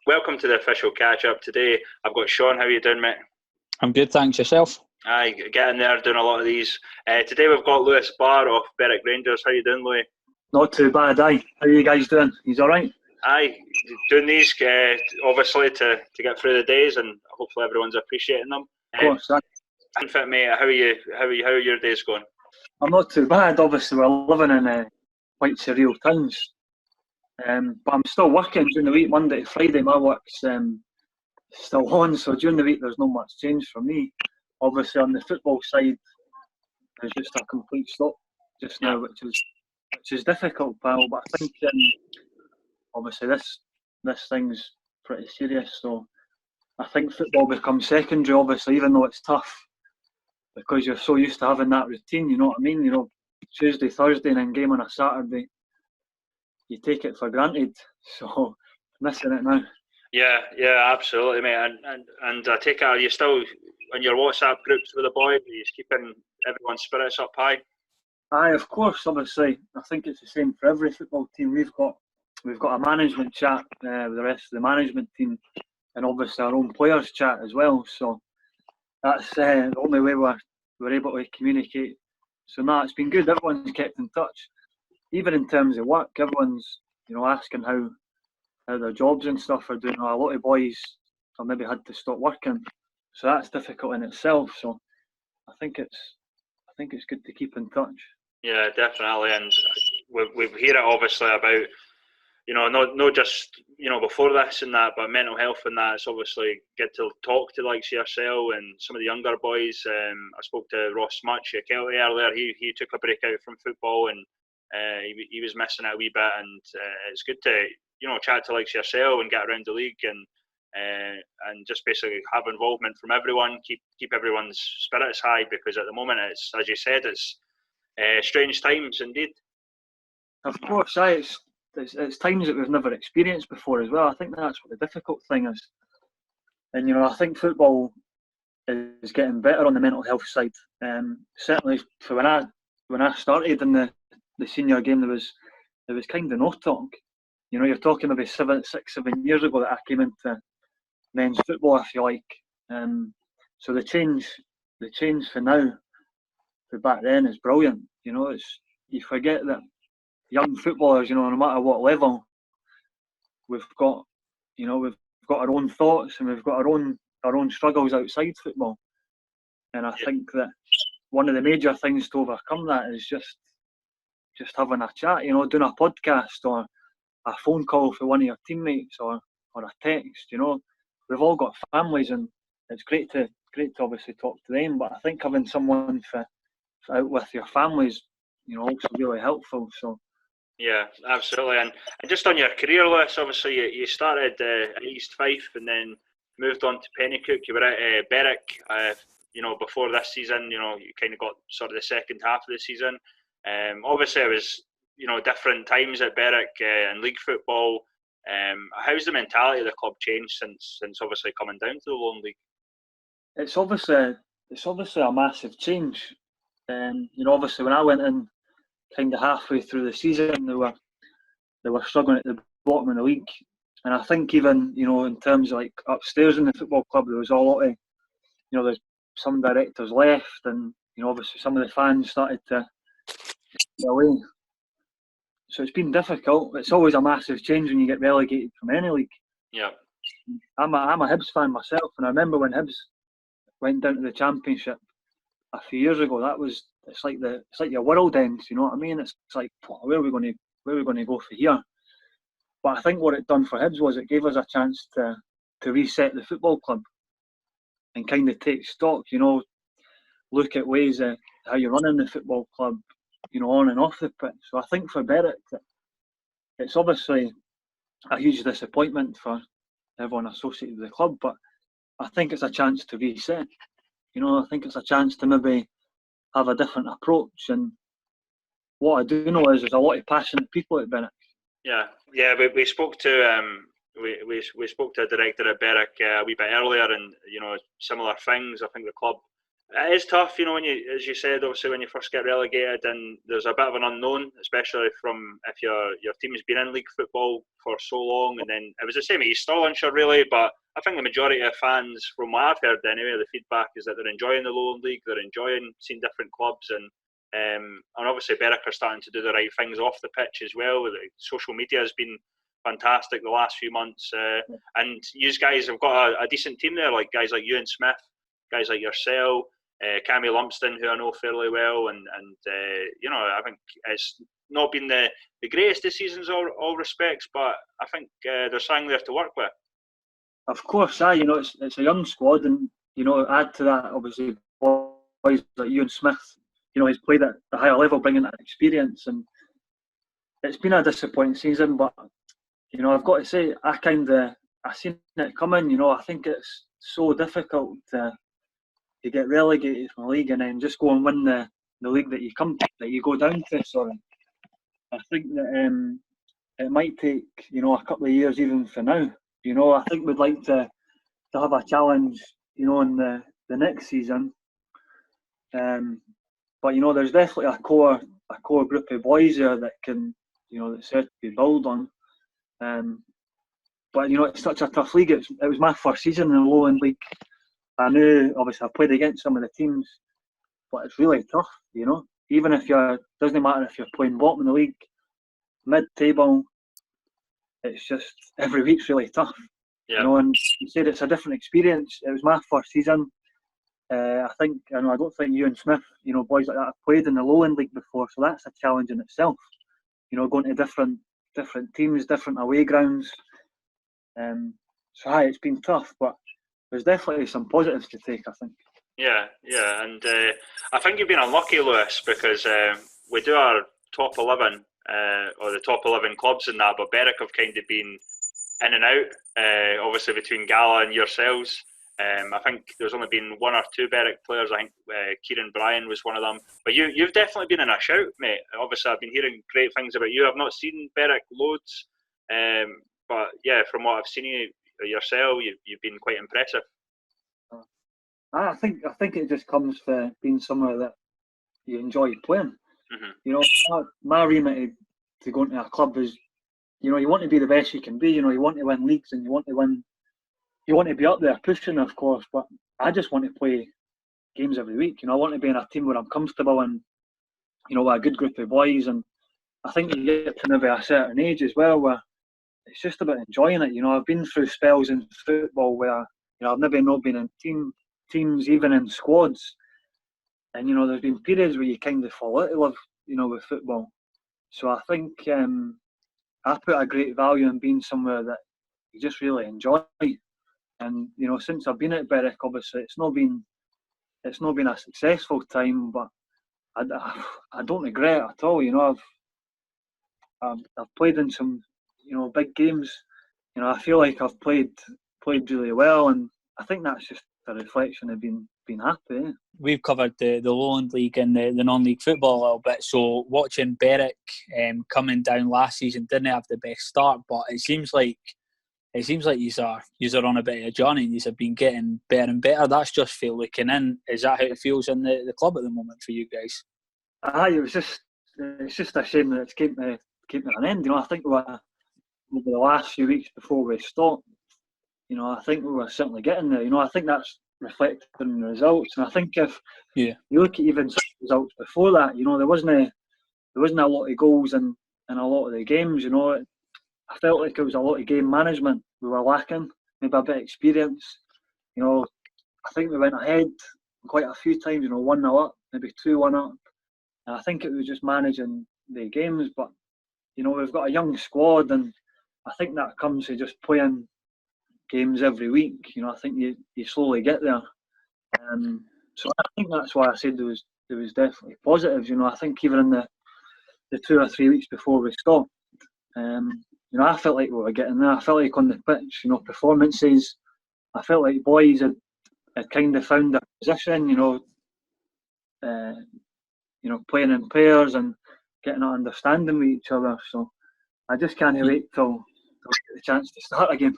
welcome to the official catch-up. Today I've got Shaun. How are you doing, mate? I'm good, thanks. Yourself? Aye, getting there, doing a lot of these. Today we've got Barr of Berwick Rangers. How you doing, Louis? Not too bad, aye. How are you guys doing? He's all right? Aye, doing these obviously to get through the days, and hopefully everyone's appreciating them. Of course, aye. Fit, mate. How are you? How are your days going? I'm not too bad. Obviously, we're living in quite surreal times. But I'm still working during the week, Monday to Friday. My work's still on, so during the week there's not much change for me. Obviously, on the football side, there's just a complete stop just now, which is difficult, pal. But I think obviously this thing's pretty serious. So I think football becomes secondary. Obviously, even though it's tough, because you're so used to having that routine. You know what I mean? You know, Tuesday, Thursday, and then game on a Saturday. You take it for granted. So missing it now. Yeah, absolutely, mate. And I take it, are you still on your WhatsApp groups with the boys? Are you keeping everyone's spirits up high? Aye, of course. Obviously, I think it's the same for every football team. We've got a management chat with the rest of the management team, and obviously our own players chat as well. So that's the only way we're able to communicate. So it's been good. Everyone's kept in touch, even in terms of work. Everyone's asking how their jobs and stuff are doing. A lot of boys have maybe had to stop working, so that's difficult in itself. So I think it's good to keep in touch. Yeah, definitely, and we hear it obviously about not just before this and that, but mental health and that. It's obviously good to talk to like yourself and some of the younger boys. I spoke to Ross Much at Kelty earlier. He took a break out from football and he was missing it a wee bit, and it's good to chat to like yourself and get around the league and just basically have involvement from everyone, keep everyone's spirits high, because at the moment it's, as you said, it's strange times indeed. Of course, it's times that we've never experienced before as well. I think that's what the difficult thing is, and I think football is getting better on the mental health side. Certainly, for when I started in the senior game, there was kind of no talk. You're talking maybe 7 years ago that I came into men's football, if you like. So the change for now, for back then, is brilliant. You forget that young footballers, no matter what level, we've got our own thoughts and we've got our own struggles outside football. And I think that one of the major things to overcome that is just having a chat, doing a podcast or a phone call for one of your teammates or a text. We've all got families, and it's great to obviously talk to them. But I think having someone for out with your families, also really helpful. So. Yeah, absolutely. And just on your career, Lewis, obviously you started at East Fife and then moved on to Pennycook. You were at Berwick, before this season. You kind of got sort of the second half of the season. Obviously, it was different times at Berwick and league football. How's the mentality of the club changed since obviously coming down to the Lone League? It's obviously a massive change. Obviously when I went in, kind of halfway through the season, they were struggling at the bottom of the league, and I think even in terms of like upstairs in the football club, there was a lot of there's some directors left, and obviously some of the fans started to get away. So it's been difficult. It's always a massive change when you get relegated from any league. Yeah, I'm a Hibs fan myself, and I remember when Hibs went down to the Championship a few years ago. It's like your world ends. You know what I mean? It's like, where are we going to go for here? But I think what it done for Hibs was it gave us a chance to reset the football club and kind of take stock. Look at ways of how you're running the football club, on and off the pitch. So I think for Berwick, it's obviously a huge disappointment for everyone associated with the club, but I think it's a chance to reset. I think it's a chance to maybe have a different approach. And what I do know is there's a lot of passionate people at Berwick. Yeah. We spoke to we spoke to a director at Berwick a wee bit earlier, and similar things. I think the club It is tough, when as you said, obviously when you first get relegated, and there's a bit of an unknown, especially from if your team's been in league football for so long, and then it was the same at East Stirlingshire really, but I think the majority of fans, from what I've heard anyway, the feedback is that they're enjoying the Lowland League, they're enjoying seeing different clubs, and obviously Berwick are starting to do the right things off the pitch as well. The social media has been fantastic the last few months, and you guys have got a decent team there, like guys like Ewan Smith, guys like yourself, Cammy Lumsden, who I know fairly well, and I think it's not been the greatest of seasons, all respects, but I think there's something there to work with. Of course, it's a young squad, and add to that obviously boys like Ewan Smith. He's played at the higher level, bringing that experience, and it's been a disappointing season. But I've got to say, I seen it coming. I think it's so difficult to get relegated from the league and then just go and win the league that you go down to. Sorry, I think that it might take a couple of years even for now. I think we'd like to have a challenge, in the next season. But there's definitely a core group of boys there that can, that's there to be built on. But it's such a tough league. It was my first season in the Lowland League. I knew, obviously, I played against some of the teams, but it's really tough. Even if doesn't matter if you're playing bottom in the league, mid-table, it's just every week's really tough. Yeah. And you said it's a different experience. It was my first season. I don't think Ewan Smith, boys like that have played in the Lowland League before, so that's a challenge in itself. Going to different teams, different away grounds. So it's been tough, but there's definitely some positives to take, I think. Yeah, and I think you've been unlucky, Lewis, because we do our top 11, or the top 11 clubs in that, but Berwick have kind of been in and out, obviously between Gala and yourselves. I think there's only been one or two Berwick players. I think Kieran Bryan was one of them. But you've definitely been in a shout, mate. Obviously, I've been hearing great things about you. I've not seen Berwick loads, but yeah, from what I've seen yourself, you've been quite impressive. I think it just comes for being somewhere that you enjoy playing. Mm-hmm. My remit to go into a club is, you want to be the best you can be. You want to win leagues, and you want to be up there pushing, of course. But I just want to play games every week. I want to be in a team where I'm comfortable and, with a good group of boys. And I think you get to maybe a certain age as well where it's just about enjoying it. I've been through spells in football where I've maybe not been in teams, even in squads, and there's been periods where you kind of fall out of love, with football. So I think I put a great value in being somewhere that you just really enjoy. And since I've been at Berwick, obviously it's not been a successful time, but I don't regret it at all. I've played in some big games. I feel like I've played really well, and I think that's just a reflection of being happy. We've covered the Lowland League and the non-league football a little bit, so watching Berwick coming down last season didn't have the best start, but it seems like you are on a bit of a journey and you have been getting better and better. That's just feel looking in. Is that how it feels in the club at the moment for you guys? It's just a shame that it's came to an end. I think over the last few weeks before we stopped, I think we were certainly getting there. I think that's reflected in the results. And I think if you look at even some results before that, there wasn't a lot of goals in a lot of the games. I felt like it was a lot of game management we were lacking, maybe a bit of experience. I think we went ahead quite a few times, 1-0 up, maybe 2-1 up. And I think it was just managing the games. But, we've got a young squad, and I think that comes to just playing games every week. I think you slowly get there. So I think that's why I said there was definitely positives. I think even in the 2 or 3 weeks before we stopped, I felt like we were getting there. I felt like on the pitch, performances, I felt like boys had kind of found their position, playing in pairs and getting an understanding with each other. So I just can't wait till we get the chance to start again.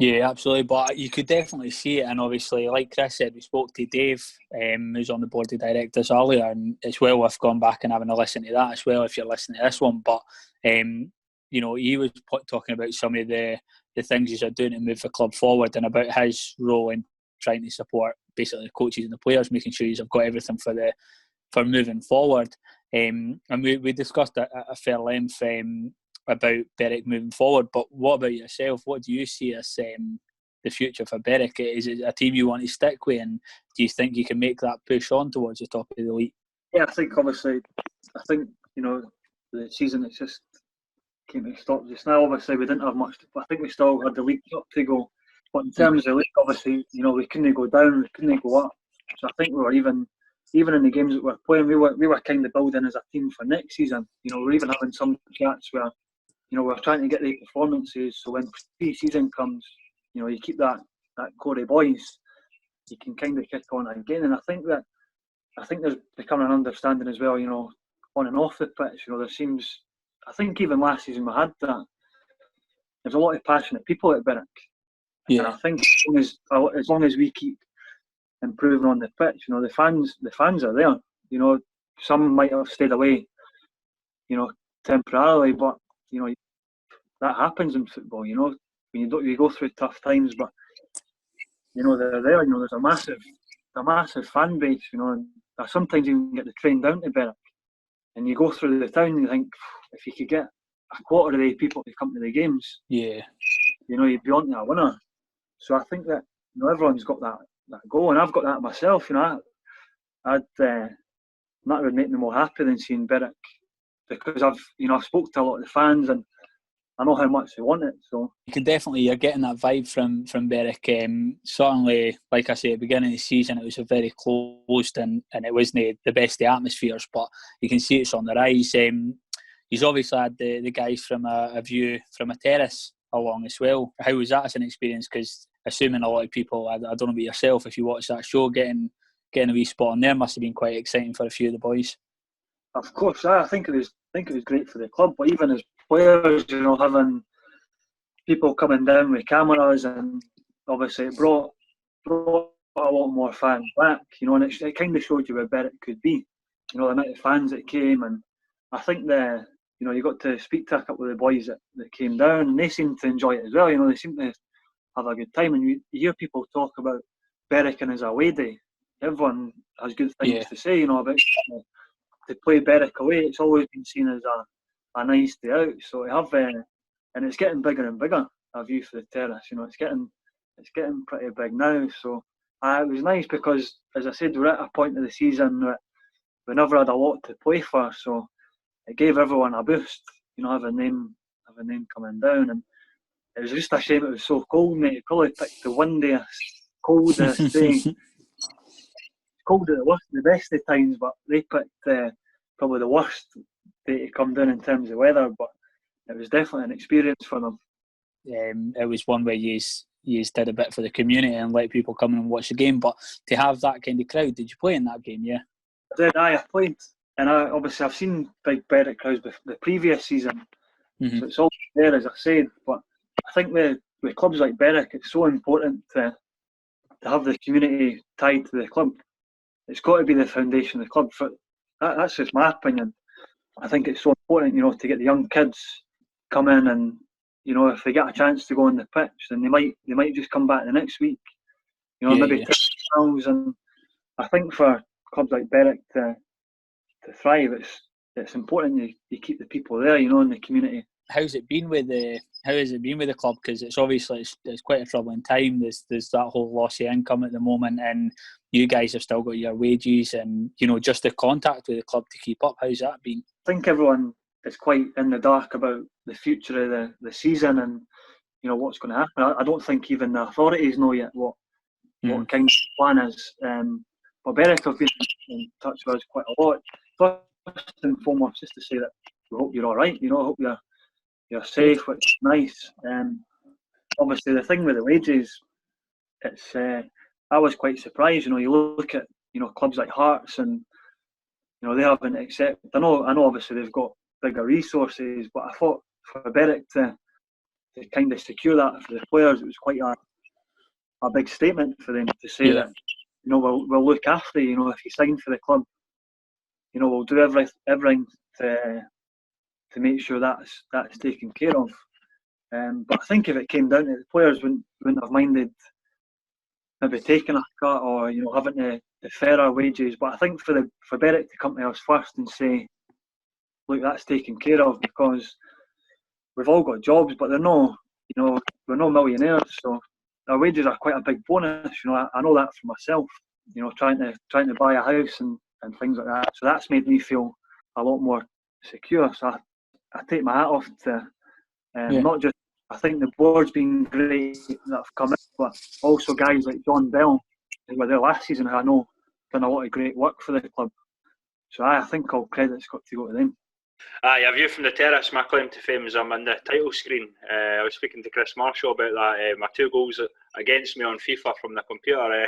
Yeah, absolutely. But you could definitely see it, and obviously, like Chris said, we spoke to Dave, who's on the board of directors earlier, and it's well worth going back and having a listen to that as well if you're listening to this one. But he was talking about some of the things he's doing to move the club forward, and about his role in trying to support basically the coaches and the players, making sure you've got everything for moving forward. And we discussed at a fair length about Berwick moving forward. But what about yourself? What do you see as the future for Berwick? Is it a team you want to stick with, and do you think you can make that push on towards the top of the league? Yeah, I think obviously, the season it's just came to stop just now. Obviously, we didn't have much. I think we still had the League Cup to go, but in terms of the league, obviously, we couldn't go down, we couldn't go up. So I think we were even in the games that we were playing, we were kind of building as a team for next season. We're even having some chats where we're trying to get the performances. So when pre-season comes, you keep that core of boys, you can kind of kick on again. And I think there's becoming an understanding as well. On and off the pitch, there seems. I think even last season we had that. There's a lot of passionate people at Berwick, and I think as long as we keep improving on the pitch, the fans are there. Some might have stayed away, temporarily, but that happens in football. When you go through tough times, but they're there. There's a massive fan base. And sometimes you can get the train down to Berwick, and you go through the town and you think, if you could get a quarter of the people to come to the games, you'd be on to a winner. So I think that everyone's got that goal, and I've got that myself. That would make me more happy than seeing Berwick, because I've spoke to a lot of the fans and I know how much they want it. So you're getting that vibe from Berwick. Certainly, like I say, at the beginning of the season, it was a very closed and it wasn't the best of atmospheres, but you can see it's on the rise. He's obviously had the guys from a view from a terrace along as well. How was that as an experience? Because assuming a lot of people, I don't know about yourself, if you watched that show, getting a wee spot on there must have been quite exciting for a few of the boys. Of course, I think it was great for the club, but even as players, having people coming down with cameras, and obviously it brought a lot more fans back, and it kind of showed you where Berwick could be, the amount of fans that came. And I think you got to speak to a couple of the boys that came down, and they seemed to enjoy it as well. They seemed to have a good time, and you hear people talk about Berwick and his away day. Everyone has good things to say, about to play Berwick away. It's always been seen as a nice day out. So to have, and it's getting bigger and bigger. A view for the terrace, it's getting pretty big now. So it was nice because, as I said, we're at a point of the season that we never had a lot to play for. So it gave everyone a boost, having them coming down. And it was just a shame it was so cold, mate. It probably picked the windiest, coldest day. Cold at the best of times, but they picked probably the worst day to come down in terms of weather. But it was definitely an experience for them. It was one where you did a bit for the community and let people come in and watch the game. But to have that kind of crowd, did you play in that game? Yeah, I did. I played, and obviously I've seen big Berwick crowds the previous season, so it's all there, as I said. But I think with clubs like Berwick, it's so important to have the community tied to the club. It's got to be the foundation of the club. That's just my opinion. I think it's so important, to get the young kids come in, and if they get a chance to go on the pitch, then they might just come back the next week. Maybe themselves. And I think for clubs like Berwick to thrive, it's important you keep the people there, in the community. How's it been with the club? Because it's obviously it's quite a troubling time. There's that whole loss of income at the moment, and you guys have still got your wages, and just the contact with the club to keep up. How's that been? I think everyone is quite in the dark about the future of the season and what's going to happen. I don't think even the authorities know yet what kind of plan is. But Berwick have been in touch with us quite a lot. First and foremost, just to say that we hope you're all right. I hope you're safe, which is nice. Obviously, the thing with the wages, it's I was quite surprised. You look at clubs like Hearts, and they haven't accepted. I know. Obviously, they've got bigger resources, but I thought for Berwick to to kind of secure that for the players, it was quite a big statement for them to say that, we'll look after you. If you sign for the club, we'll do everything to make sure that's taken care of. But I think if it came down to it, the players wouldn't have minded maybe taking a cut or having to defer our wages. But I think for Berwick to come to us first and say, look, that's taken care of, because we've all got jobs, but they're no, we're no millionaires, so our wages are quite a big bonus. I know that for myself. Trying to buy a house and things like that. So that's made me feel a lot more secure. So I take my hat off to not just, I think the board's been great that have come in, but also guys like John Bell, who were there last season, who I know done a lot of great work for the club. So I think all credit's got to go to them. A view from the terrace, my claim to fame is I'm on the title screen. I was speaking to Chris Marshall about that. My 2 goals against me on FIFA from the computer.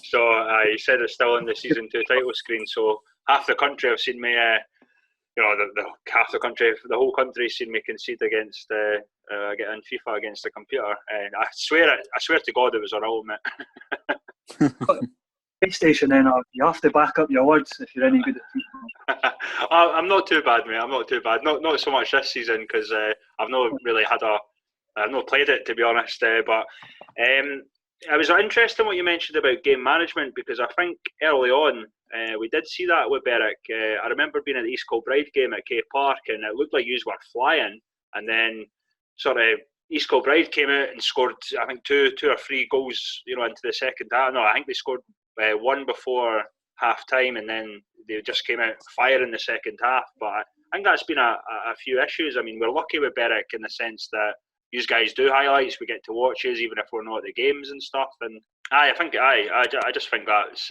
So he said it's still on the season 2 title screen. So half the country have seen me. Half the country, the whole country's seen me concede against getting FIFA against the computer. And I swear to God, it was a real, mate. PlayStation, then you have to back up your words if you're any good at FIFA. I'm not too bad, mate. I'm not too bad. Not so much this season, because I've not really I've not played it, to be honest. But it was interesting what you mentioned about game management, because I think early on we did see that with Berwick. I remember being at the East Kilbride game at K Park, and it looked like you were flying, and then sort of East Kilbride came out and scored, I think, two or three goals, into the second half. No, I think they scored one before half time, and then they just came out fire in the second half. But I think that's been a few issues. I mean, we're lucky with Berwick in the sense that you guys do highlights, we get to watch us even if we're not at the games and stuff. And I just think that's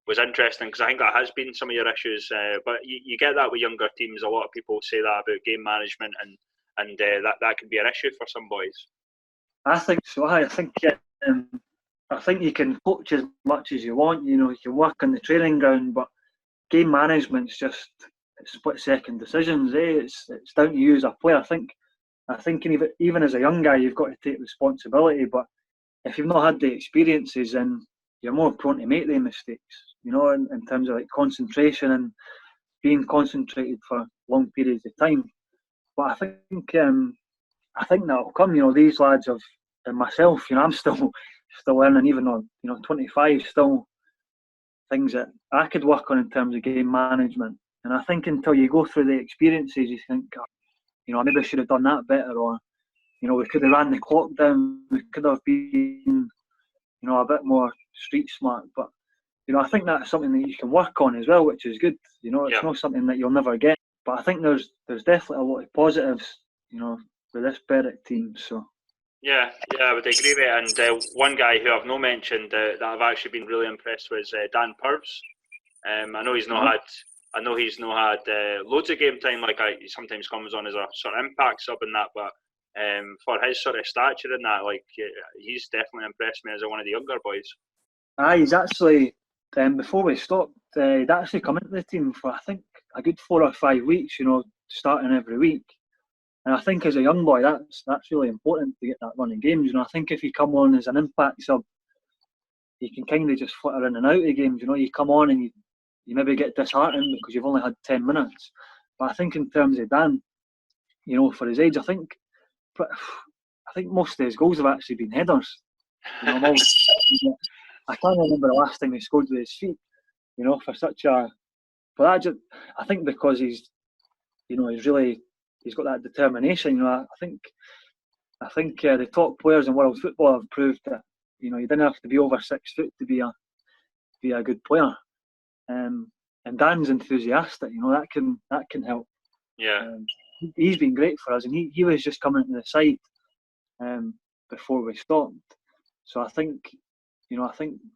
was interesting, because I think that has been some of your issues. But you get that with younger teams. A lot of people say that about game management, and that can be an issue for some boys. I think so. I think you can coach as much as you want. You can work on the training ground, but game management's just split-second decisions. It's down to you as a player. I think even as a young guy, you've got to take responsibility. But if you've not had the experiences, then you're more prone to make the mistakes. In terms of like concentration and being concentrated for long periods of time. But I think that'll come. These lads and myself. I'm still learning, even on 25. Still things that I could work on in terms of game management. And I think until you go through the experiences, you think, maybe I should have done that better, or we could have ran the clock down. We could have been, a bit more street smart. But I think that's something that you can work on as well, which is good. It's not something that you'll never get. But I think there's definitely a lot of positives, with this Berwick team. So. Yeah, I would agree with it. And one guy who I've not mentioned that I've actually been really impressed with is Dan Purves. I know he's not had loads of game time. Like he sometimes comes on as a sort of impact sub and that, but for his sort of stature and that, he's definitely impressed me as one of the younger boys. He's actually before we stopped, he'd actually come into the team for I think a good 4 or 5 weeks. Starting every week. And I think as a young boy, that's really important to get that run in games. I think if you come on as an impact sub, you can kind of just flitter in and out of games. You come on and you maybe get disheartened because you've only had 10 minutes. But I think in terms of Dan, for his age, I think most of his goals have actually been headers. I can't remember the last time he scored with his feet. For such a, but I think because he's got that determination. I think the top players in world football have proved that you didn't have to be over 6 foot to be a good player. And Dan's enthusiastic. That can help. Yeah. He's been great for us, and he was just coming to the side before we stopped. So I think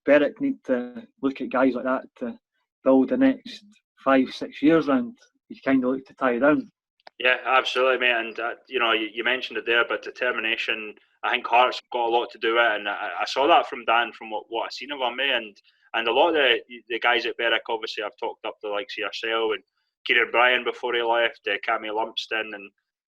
Berwick need to look at guys like that to build the next 5-6 years round. You kind of look to tie down. Yeah, absolutely, mate. And you mentioned it there, but determination, I think Heart's got a lot to do with it, and I saw that from Dan, from what I seen of him, mate. And a lot of the guys at Berwick, obviously, I've talked up the likes of yourself and Kieran Bryan before he left, Cammy Lumsden, and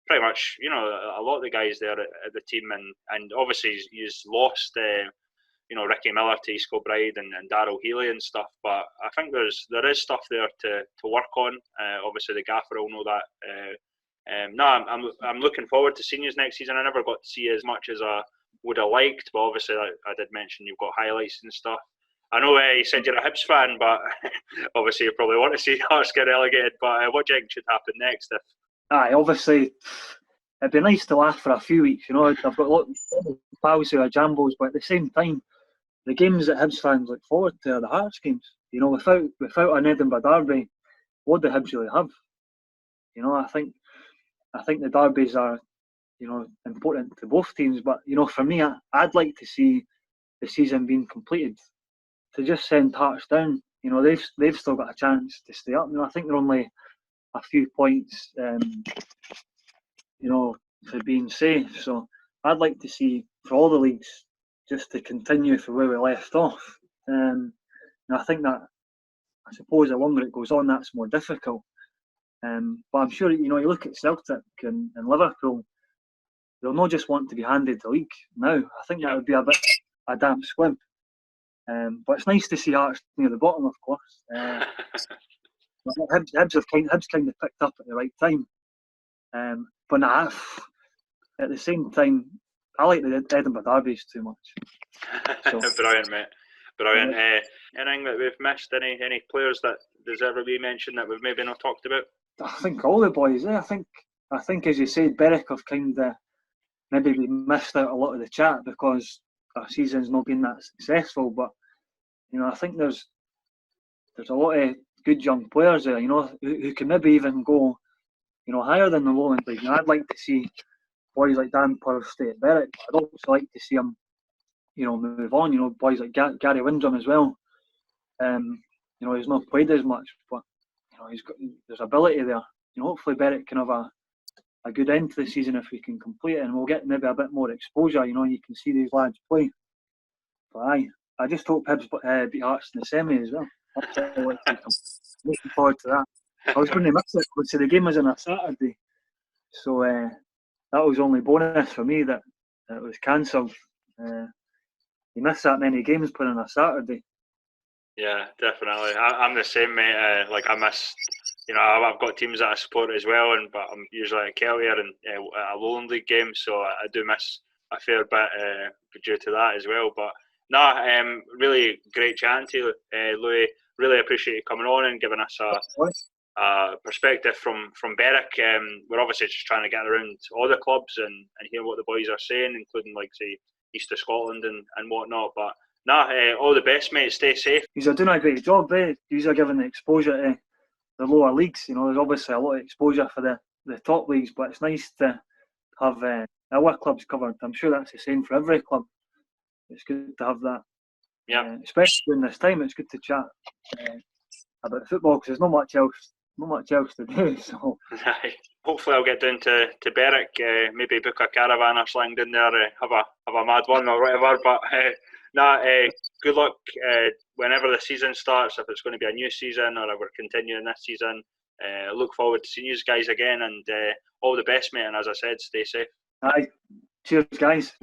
pretty much, a lot of the guys there at the team, and obviously he's lost, Ricky Miller to East Kilbride and Darryl Healy and stuff. But I think there is stuff there to work on. Obviously the gaffer will know that. No, I'm looking forward to seeing you next season. I never got to see you as much as I would have liked, but obviously I did mention you've got highlights and stuff. I know you said you're a Hibs fan, but obviously you probably want to see Hearts get relegated. But what do you think should happen next? Obviously, it'd be nice to laugh for a few weeks. I've got a lot of pals who are jambos, but at the same time, the games that Hibs fans look forward to are the Hearts games. Without an Edinburgh derby, what do Hibs really have? I think the derbies are, important to both teams. But for me, I'd like to see the season being completed. To just send Hearts down, they've still got a chance to stay up. I think they're only a few points, for being safe. So I'd like to see for all the leagues just to continue from where we left off. I think that, I suppose, the longer it goes on, that's more difficult. But I'm sure, you look at Celtic and Liverpool, they'll not just want to be handed the league now. I think that would be a damp squib. But it's nice to see Hearts near the bottom, of course. Hibs kind of picked up at the right time. But at the same time, I like the Edinburgh derbies too much. So, Brilliant, mate. Brilliant. Anything that we've missed? Any players that deserve to be mentioned that we've maybe not talked about? I think all the boys. I think as you said, Berwick have kind of maybe missed out a lot of the chat because our season's not been that successful. But I think there's a lot of good young players there. Who can maybe even go, higher than the Lowland League. I'd like to see boys like Dan Purves stay at Berwick. I'd also like to see him, move on. Boys like Gary Windrum as well. He's not played as much, but there's ability there. Hopefully Berwick can have a good end to the season if we can complete it, and we'll get maybe a bit more exposure. You can see these lads play. But I just hope Hibs beat Hearts in the semi as well. Looking forward to that. I was going to miss it because the game was on a Saturday, so that was only bonus for me that it was cancelled. You miss that many games playing on a Saturday. Yeah, definitely. I'm the same, mate. I miss, I've got teams that I support as well, but I'm usually at Keltier and a Lowland League game, so I do miss a fair bit due to that as well. But no, really great chatting to you, Louis. Really appreciate you coming on and giving us a perspective from Berwick. We're obviously just trying to get around all the clubs and hear what the boys are saying, including say East of Scotland and whatnot. But all the best, mate. Stay safe. He's doing a great job. He's giving the exposure to the lower leagues. There's obviously a lot of exposure for the top leagues, but it's nice to have our clubs covered. I'm sure that's the same for every club. It's good to have that. Yeah. Especially during this time, it's good to chat about football because there's not much else to do. So hopefully I'll get down to Berwick, maybe book a caravan or something down there, have a mad one or whatever. But good luck whenever the season starts, if it's going to be a new season or if we're continuing this season. Look forward to seeing you guys again, and all the best, mate. And as I said, stay safe. Cheers, guys.